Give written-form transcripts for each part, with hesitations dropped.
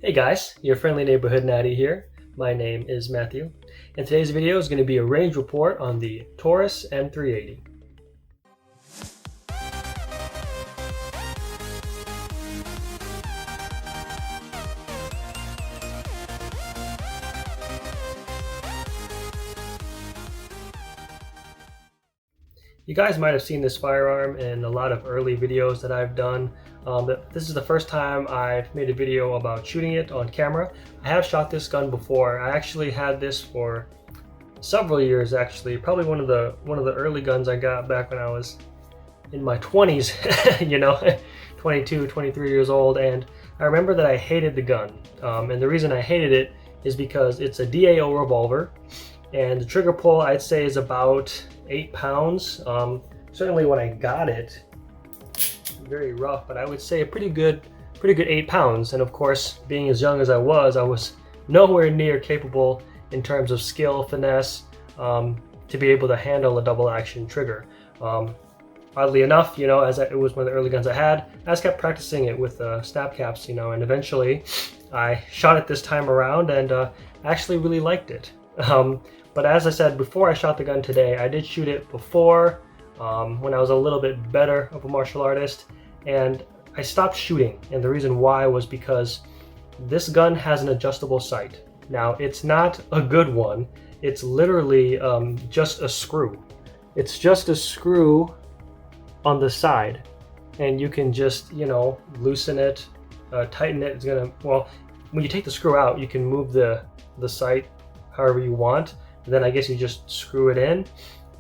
Hey guys, your friendly neighborhood natty here. My name is Matthew, and today's video is going to be a range report on the Taurus M380. You guys might have seen this firearm in a lot of early videos that I've done, but this is the first time I've made a video about shooting it on camera. I have shot this gun before. I actually had this for several years, actually. Probably one of the early guns I got back when I was in my 20s, 22, 23 years old, and I remember that I hated the gun. And the reason I hated it is because it's a DAO revolver, and the trigger pull I'd say is about 8 pounds. Certainly when I got it, very rough, but I would say a pretty good 8 pounds. And of course, being as young as I was nowhere near capable in terms of skill, finesse, to be able to handle a double action trigger. Oddly enough, as it was one of the early guns I had, I just kept practicing it with snap caps, and eventually I shot it this time around and actually really liked it. But as I said, before I shot the gun today, I did shoot it before when I was a little bit better of a martial artist, and I stopped shooting. And the reason why was because this gun has an adjustable sight. Now, it's not a good one. It's literally just a screw. It's just a screw on the side, and you can just, loosen it, tighten it. It's gonna, well, when you take the screw out, you can move the sight however you want. Then I guess you just screw it in.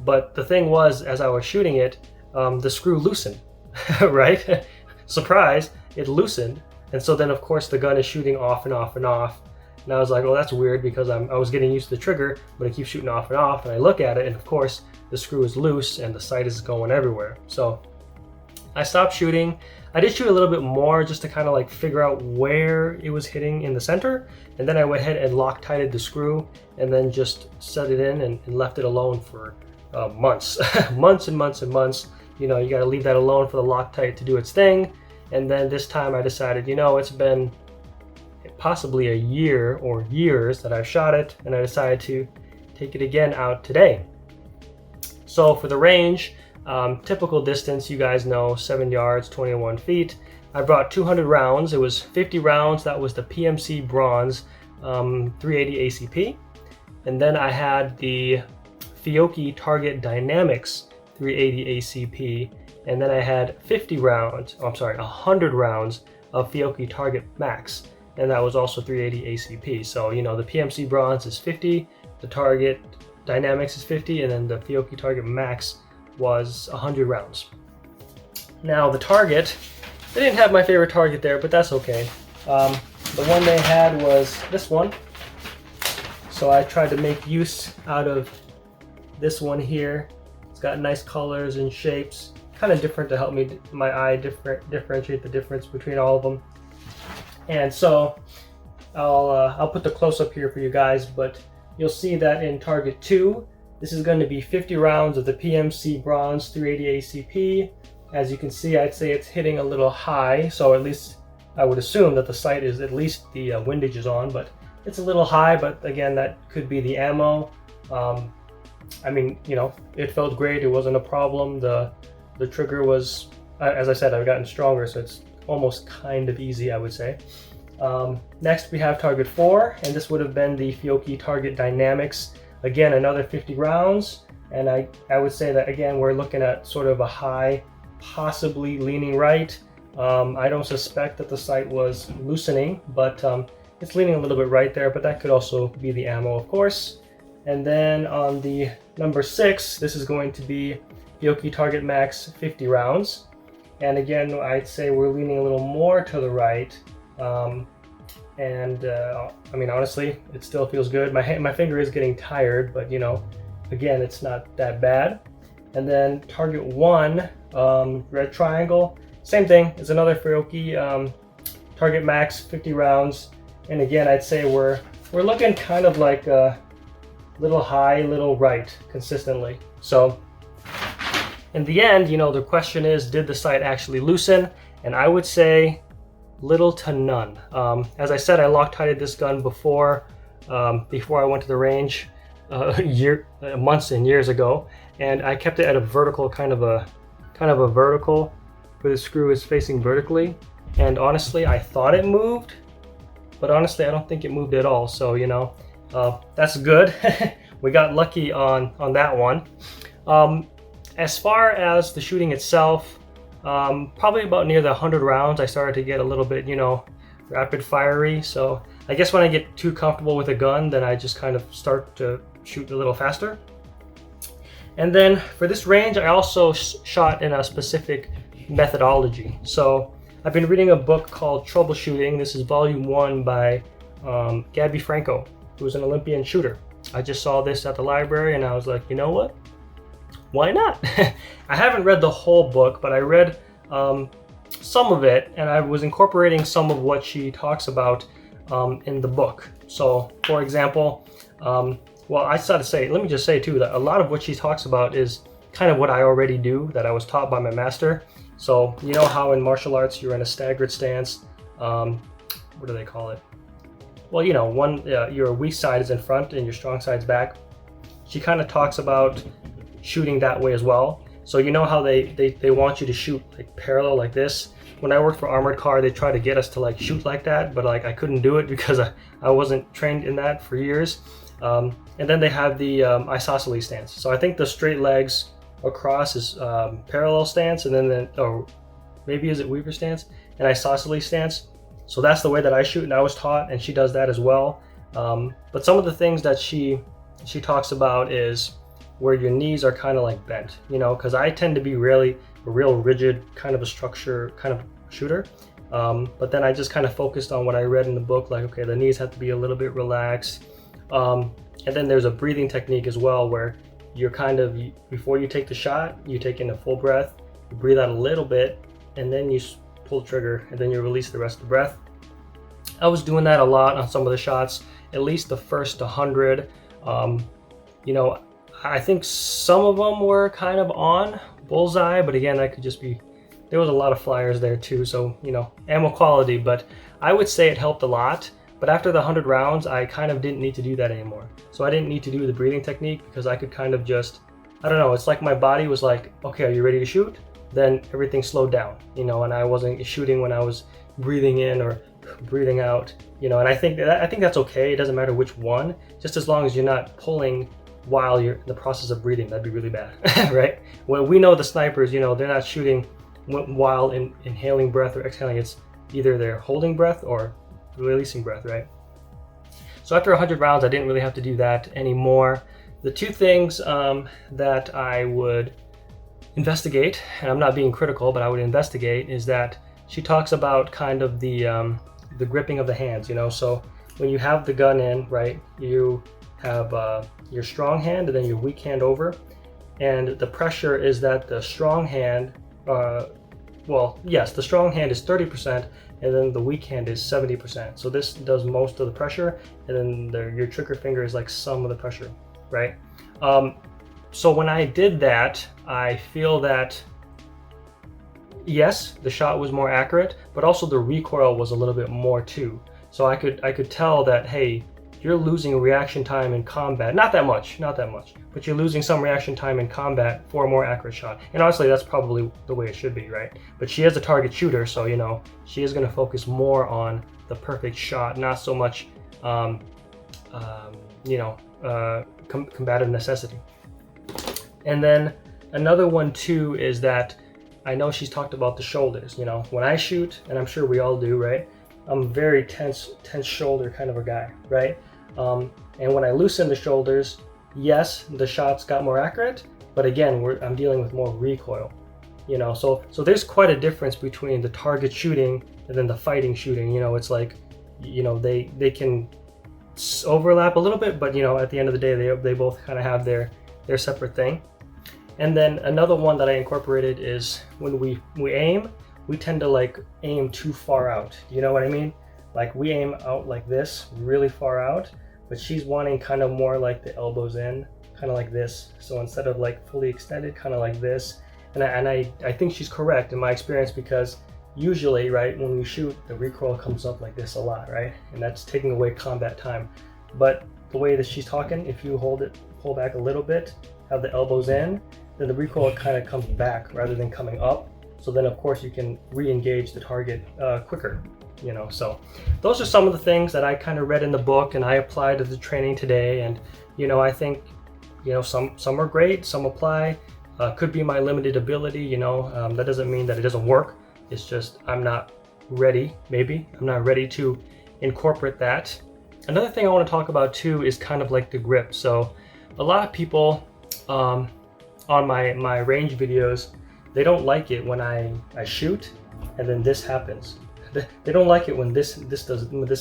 But the thing was, as I was shooting it, the screw loosened, right? Surprise, it loosened. And so then of course the gun is shooting off and off and off. And I was like, well, that's weird, because I was getting used to the trigger, but it keeps shooting off and off. And I look at it, and of course the screw is loose and the sight is going everywhere. So I stopped shooting. I did shoot a little bit more just to kind of like figure out where it was hitting in the center. And then I went ahead and Loctited the screw and then just set it in and left it alone for months, months and months and months. You got to leave that alone for the Loctite to do its thing. And then this time I decided, it's been possibly a year or years that I've shot it, and I decided to take it again out today. So for the range, typical distance, you guys know, 7 yards, 21 feet. I brought 200 rounds. It was 50 rounds. That was the PMC Bronze 380 ACP. And then I had the Fiocchi Target Dynamics 380 ACP. And then I had 100 rounds of Fiocchi Target Max. And that was also 380 ACP. So, the PMC Bronze is 50, the Target Dynamics is 50, and then the Fiocchi Target Max was 100 rounds. Now the target, they didn't have my favorite target there, but that's okay. The one they had was this one. So I tried to make use out of this one here. It's got nice colors and shapes, kind of different to help my eye differentiate the difference between all of them. And so I'll put the close-up here for you guys, but you'll see that in target 2, this is going to be 50 rounds of the PMC Bronze 380 ACP. As you can see, I'd say it's hitting a little high, so at least I would assume that the sight is, at least the windage is on, but it's a little high, but again, that could be the ammo. It felt great. It wasn't a problem. The trigger was, as I said, I've gotten stronger, so it's almost kind of easy, I would say. Next, we have target 4, and this would have been the Fiocchi Target Dynamics. Again, another 50 rounds, and I would say that, again, we're looking at sort of a high, possibly leaning right. I don't suspect that the sight was loosening, but it's leaning a little bit right there, but that could also be the ammo, of course. And then on the number 6, this is going to be Fiocchi Target Max 50 rounds. And again, I'd say we're leaning a little more to the right. Honestly, it still feels good. My finger is getting tired, but again, it's not that bad. And then target 1, red triangle, same thing. It's another Fiocchi Target Max 50 rounds. And again, I'd say we're looking kind of like a little high, little right consistently. So in the end, the question is, did the sight actually loosen? And I would say little to none. As I said, I Loctited this gun before I went to the range months and years ago, and I kept it at a vertical, kind of a vertical, where the screw is facing vertically. And honestly, I thought it moved, but honestly, I don't think it moved at all. So that's good. We got lucky on that one. As far as the shooting itself, probably about near the 100 rounds, I started to get a little bit, rapid fiery. So I guess when I get too comfortable with a gun, then I just kind of start to shoot a little faster. And then for this range, I also shot in a specific methodology. So I've been reading a book called Troubleshooting. This is volume 1 by Gabby Franco, who's an Olympian shooter. I just saw this at the library and I was like, you know what? Why not? I haven't read the whole book, but I read some of it, and I was incorporating some of what she talks about in the book. So for example, well, I just got to say, let me just say too, that a lot of what she talks about is kind of what I already do, that I was taught by my master. So you know how in martial arts you're in a staggered stance, what do they call it? Well, your weak side is in front and your strong side's back. She kind of talks about shooting that way as well. So you know how they want you to shoot like parallel like this. When I worked for Armored Car, they try to get us to like shoot like that, but like I couldn't do it because I wasn't trained in that for years. And then they have the isosceles stance. So I think the straight legs across is parallel stance, and then or maybe is it Weaver stance and isosceles stance. So that's the way that I shoot, and I was taught, and she does that as well. But some of the things that she talks about is where your knees are kind of like bent, because I tend to be really a real rigid kind of a structure kind of shooter. But then I just kind of focused on what I read in the book, like, okay, the knees have to be a little bit relaxed. And then there's a breathing technique as well, where you're kind of, before you take the shot, you take in a full breath, you breathe out a little bit, and then you pull the trigger, and then you release the rest of the breath. I was doing that a lot on some of the shots, at least the first 100. I think some of them were kind of on bullseye, but again, that could just be, there was a lot of flyers there too, so ammo quality. But I would say it helped a lot. But after the 100 rounds, I kind of didn't need to do that anymore. So I didn't need to do the breathing technique, because I could kind of just, I don't know, it's like my body was like, okay, are you ready to shoot? Then everything slowed down, and I wasn't shooting when I was breathing in or breathing out, and I think that's okay. It doesn't matter which one, just as long as you're not pulling while you're in the process of breathing. That'd be really bad, right? Well, we know the snipers, they're not shooting while inhaling breath or exhaling. It's either they're holding breath or releasing breath, right? So after 100 rounds, I didn't really have to do that anymore. The two things that I would investigate, and I'm not being critical, but I would investigate, is that she talks about kind of the gripping of the hands, so when you have the gun in, right, you have your strong hand and then your weak hand over, and the pressure is that the strong hand, the strong hand is 30%, and then the weak hand is 70%. So this does most of the pressure, and then your trigger finger is like some of the pressure, right? So when I did that, I feel that yes, the shot was more accurate, but also the recoil was a little bit more too. So I could tell that, hey, you're losing reaction time in combat. Not that much, but you're losing some reaction time in combat for a more accurate shot. And honestly, that's probably the way it should be, right? But she is a target shooter, so she is going to focus more on the perfect shot, not so much, combative necessity. And then another one too is that I know she's talked about the shoulders. When I shoot, and I'm sure we all do, right? I'm a very tense shoulder kind of a guy, right? And when I loosen the shoulders, yes, the shots got more accurate, but again, I'm dealing with more recoil, so there's quite a difference between the target shooting and then the fighting shooting. It's like, they can overlap a little bit, but at the end of the day, they both kind of have their separate thing. And then another one that I incorporated is when we aim, we tend to like aim too far out. You know what I mean? Like we aim out like this, really far out, but she's wanting kind of more like the elbows in, kind of like this. So instead of like fully extended, kind of like this. And I think she's correct in my experience, because usually, right, when you shoot, the recoil comes up like this a lot, right? And that's taking away combat time. But the way that she's talking, if you pull back a little bit, have the elbows in, then the recoil kind of comes back rather than coming up. So then of course you can re-engage the target quicker, you know. So those are some of the things that I kind of read in the book and I applied to the training today. And, you know, I think, you know, some are great, some apply. Could be my limited ability, you know. That doesn't mean that it doesn't work. It's just I'm not ready, maybe. I'm not ready to incorporate that. Another thing I want to talk about too is kind of like the grip. So a lot of people on my range videos, they don't like it when I shoot and then this happens. They don't like it when this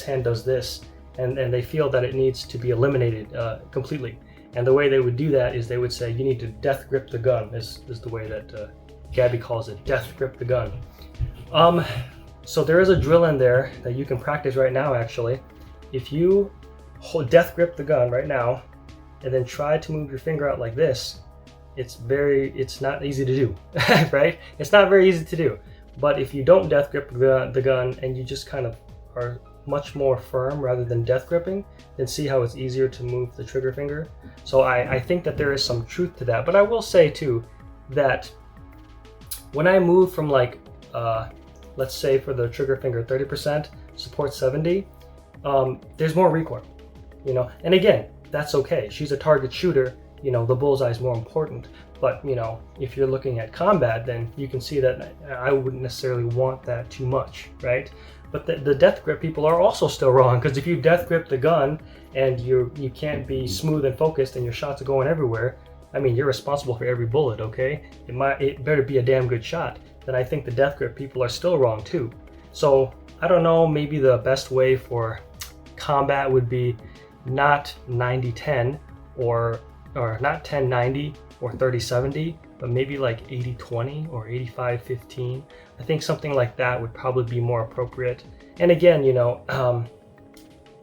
hand does this, and they feel that it needs to be eliminated completely. And the way they would do that is they would say, you need to death grip the gun, is the way that Gabby calls it, death grip the gun. So there is a drill in there that you can practice right now actually. If you death grip the gun right now and then try to move your finger out like this, it's not easy to do, right? It's not very easy to do. But if you don't death grip the gun and you just kind of are much more firm rather than death gripping, then see how it's easier to move the trigger finger. So I think that there is some truth to that. But I will say too that when I move from like, let's say for the trigger finger 30%, support 70, there's more recoil, you know. And again, that's okay. She's a target shooter, you know, the bullseye is more important. But, you know, if you're looking at combat, then you can see that I wouldn't necessarily want that too much, right? But the death grip people are also still wrong, because if you death grip the gun and you can't be smooth and focused and your shots are going everywhere, I mean, you're responsible for every bullet, okay? It better be a damn good shot. Then I think the death grip people are still wrong too. So I don't know, maybe the best way for combat would be not 90-10 or not 10-90 or 30-70, but maybe like 80-20 or 85-15. I think something like that would probably be more appropriate. And again, you know,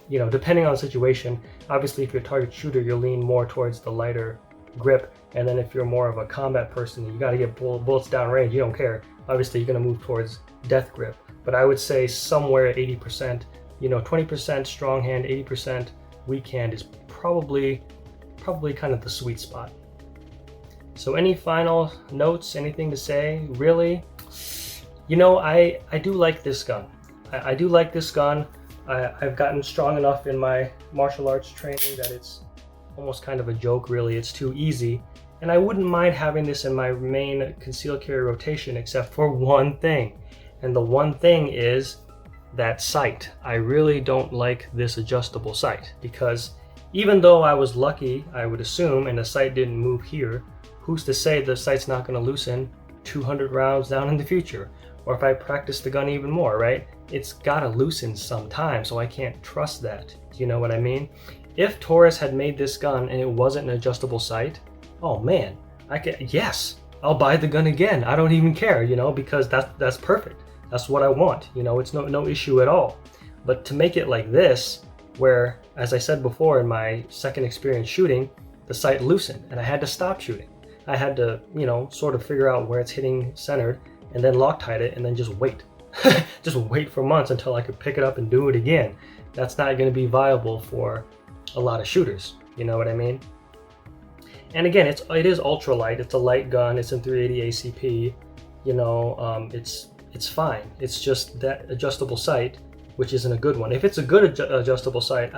depending on the situation, obviously if you're a target shooter, you'll lean more towards the lighter grip. And then if you're more of a combat person, you got to get bullets down range, you don't care. Obviously you're going to move towards death grip. But I would say somewhere at 80%, you know, 20% strong hand, 80% weak hand is probably kind of the sweet spot. So any final notes, anything to say? Really? You know, I do like this gun. I do like this gun. I've gotten strong enough in my martial arts training that it's almost kind of a joke, really. It's too easy. And I wouldn't mind having this in my main concealed carry rotation, except for one thing. And the one thing is that sight. I really don't like this adjustable sight, because even though I was lucky, I would assume, and the sight didn't move here, who's to say the sight's not going to loosen 200 rounds down in the future? Or if I practice the gun even more, right? It's got to loosen sometime, so I can't trust that. Do you know what I mean? If Taurus had made this gun and it wasn't an adjustable sight, oh man, yes, I'll buy the gun again. I don't even care, you know, because that's perfect. That's what I want, you know, it's no issue at all. But to make it like this, where, as I said before in my second experience shooting, the sight loosened and I had to stop shooting. I had to, you know, sort of figure out where it's hitting centered and then Loctite it and then just wait. Just wait for months until I could pick it up and do it again. That's not going to be viable for a lot of shooters, you know what I mean? And again, it is ultralight. It's a light gun. It's in 380 ACP. You know, it's fine. It's just that adjustable sight, which isn't a good one. If it's a good adjustable sight,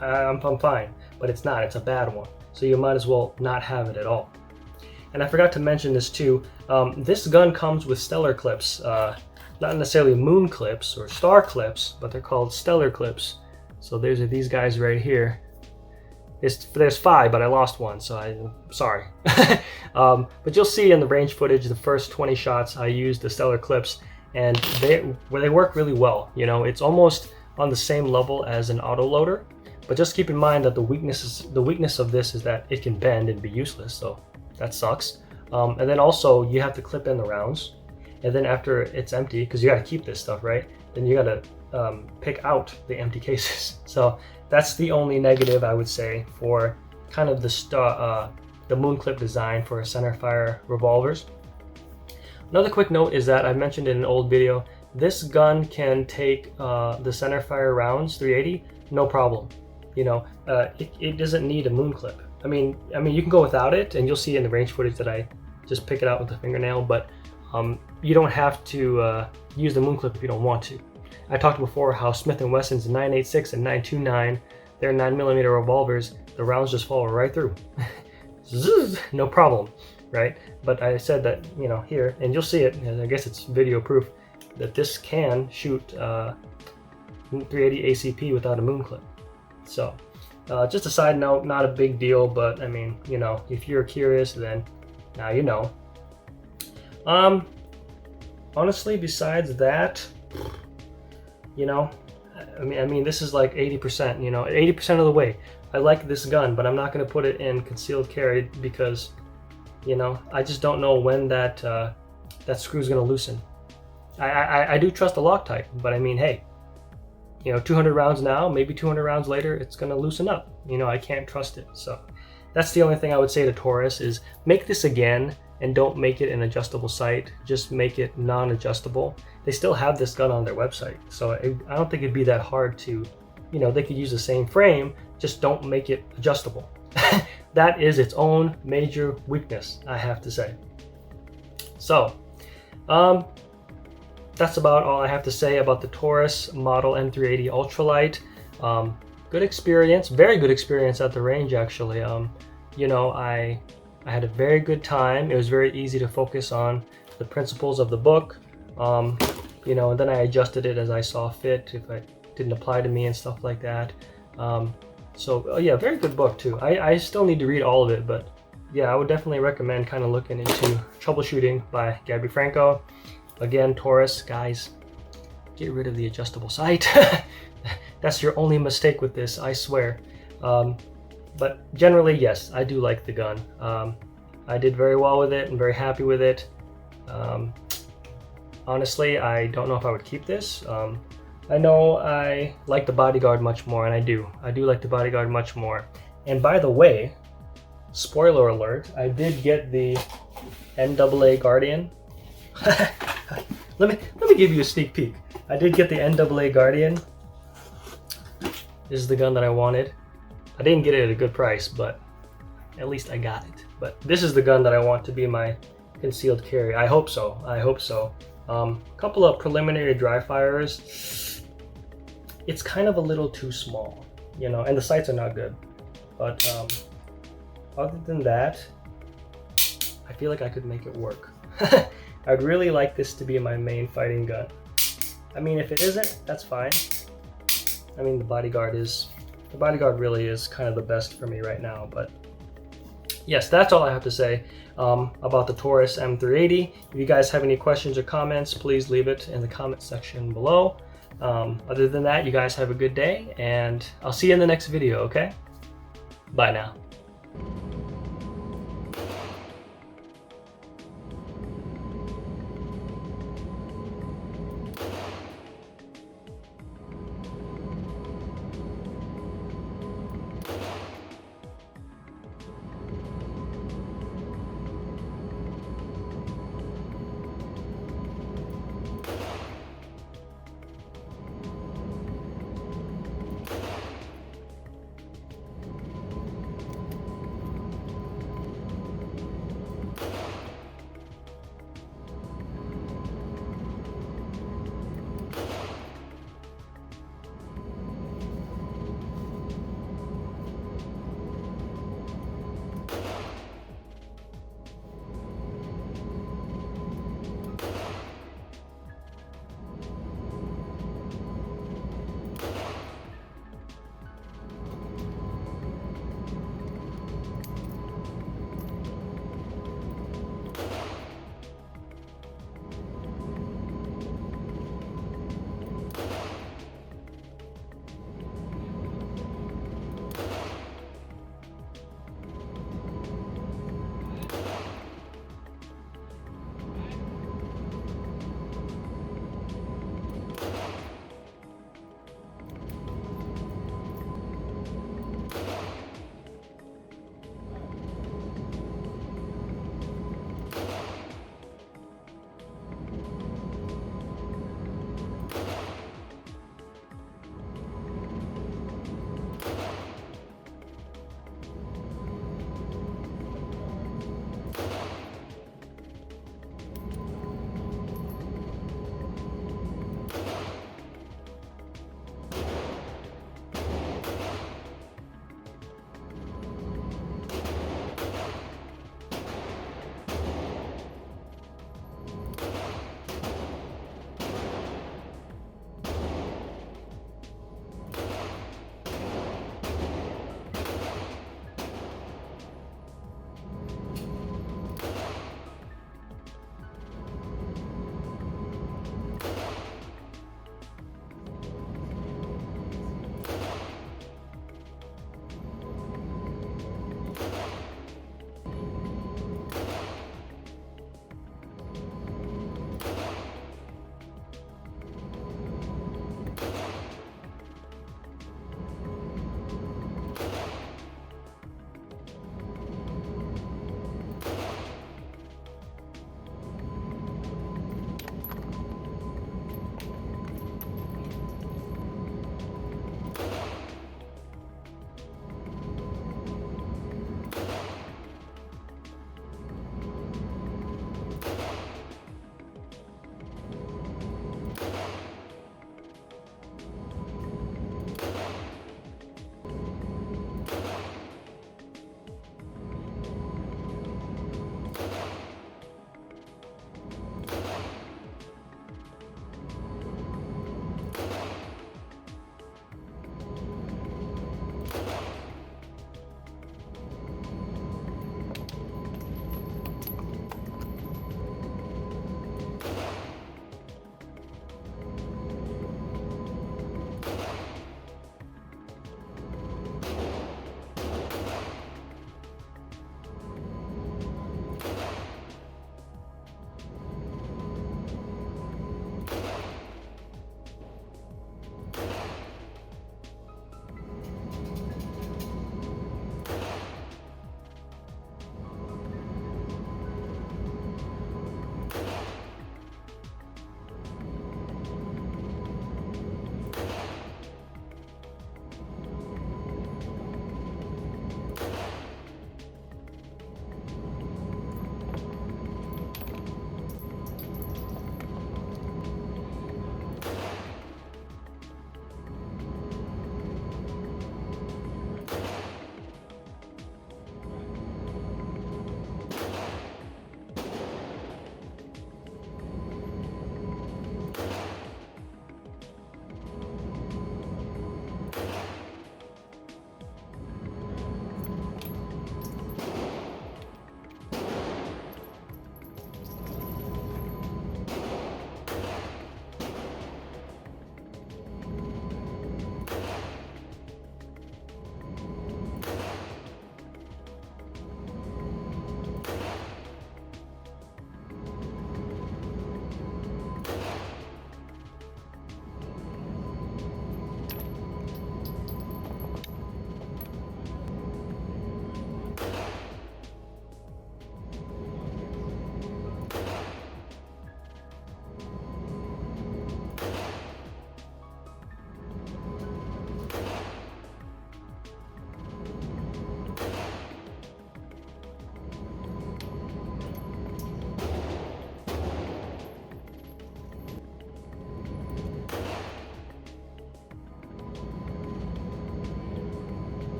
I'm fine. But it's not. It's a bad one. So you might as well not have it at all. And I forgot to mention this too. This gun comes with stellar clips. Not necessarily moon clips or star clips, but they're called stellar clips. So there's these guys right here. There's 5, but I lost one, so I'm sorry. But you'll see in the range footage, the first 20 shots, I used the stellar clips, and they work really well. You know, it's almost on the same level as an autoloader, but just keep in mind that the weakness of this is that it can bend and be useless, so that sucks. And then also you have to clip in the rounds, and then after it's empty, because you got to keep this stuff, right? Then you got to pick out the empty cases. So that's the only negative I would say for kind of the moon clip design for center fire revolvers. Another quick note is that I mentioned in an old video this gun can take the centerfire rounds 380 no problem. You know, it doesn't need a moon clip. I mean you can go without it, and you'll see in the range footage that I just pick it out with a fingernail, but you don't have to use the moon clip if you don't want to. I talked before how Smith & Wesson's 986 and 929, their 9mm revolvers, the rounds just fall right through. No problem, right? But I said that, you know, here, and you'll see it, and I guess it's video proof, that this can shoot 380 ACP without a moon clip. So, just a side note, not a big deal, but I mean, you know, if you're curious, then now you know. Honestly, besides that, you know, I mean, this is like 80%, you know, 80% of the way. I like this gun, but I'm not going to put it in concealed carry because, you know, I just don't know when that screw's going to loosen. I do trust the Loctite, but I mean, hey, you know, 200 rounds now, maybe 200 rounds later, it's going to loosen up. You know, I can't trust it. So that's the only thing I would say to Taurus is make this again, and don't make it an adjustable sight. Just make it non-adjustable. They still have this gun on their website, so I don't think it'd be that hard to, you know, they could use the same frame, just don't make it adjustable. That is its own major weakness, I have to say. So, that's about all I have to say about the Taurus model M380 Ultralight. Good experience, very good experience at the range actually. You know, I had a very good time. It was very easy to focus on the principles of the book, you know, and then I adjusted it as I saw fit if it didn't apply to me and stuff like that. So yeah, very good book too. I still need to read all of it, but yeah, I would definitely recommend kind of looking into Troubleshooting by Gabby Franco. Again, Taurus, guys, get rid of the adjustable sight. That's your only mistake with this, I swear. But generally, yes, I do like the gun. I did very well with it and very happy with it. Honestly, I don't know if I would keep this. I know I like the Bodyguard much more, and I do like the Bodyguard much more. And by the way, spoiler alert, I did get the NAA Guardian. let me give you a sneak peek. I did get the NAA Guardian. This is the gun that I wanted. I didn't get it at a good price, but at least I got it. But this is the gun that I want to be my concealed carry. I hope so. I hope so. Couple of preliminary dry fires. It's kind of a little too small, you know, and the sights are not good. But other than that, I feel like I could make it work. I'd really like this to be my main fighting gun. I mean, if it isn't, that's fine. I mean, the Bodyguard really is kind of the best for me right now. But yes, that's all I have to say about the Taurus M380. If you guys have any questions or comments, please leave it in the comment section below. Other than that, you guys have a good day, and I'll see you in the next video, okay? Bye now.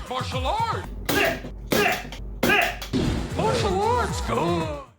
Martial arts! Martial arts! Go!